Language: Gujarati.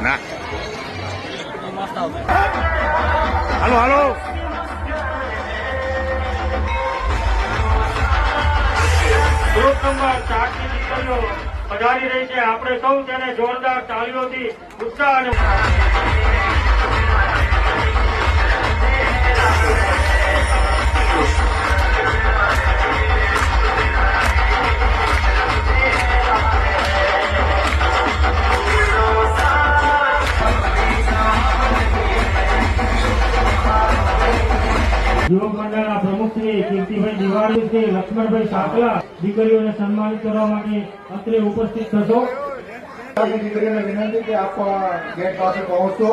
ના હાલો હાલો ગ્રુપ નંબર 4 ની દીકરીઓ પધારી રહી છે. આપણે સૌ તેને જોરદાર તાળીઓથી ઉત્સાહ અને યુવક મંડળના પ્રમુખ શ્રી કીર્તિભાઈ દિવાળી શ્રી લક્ષ્મણભાઈ સાકલા દીકરીઓને સન્માનિત કરવા માટે અત્રે ઉપસ્થિત થશો. દીકરીઓને વિનંતી કે આપ ગેટ પાસે પહોંચશો.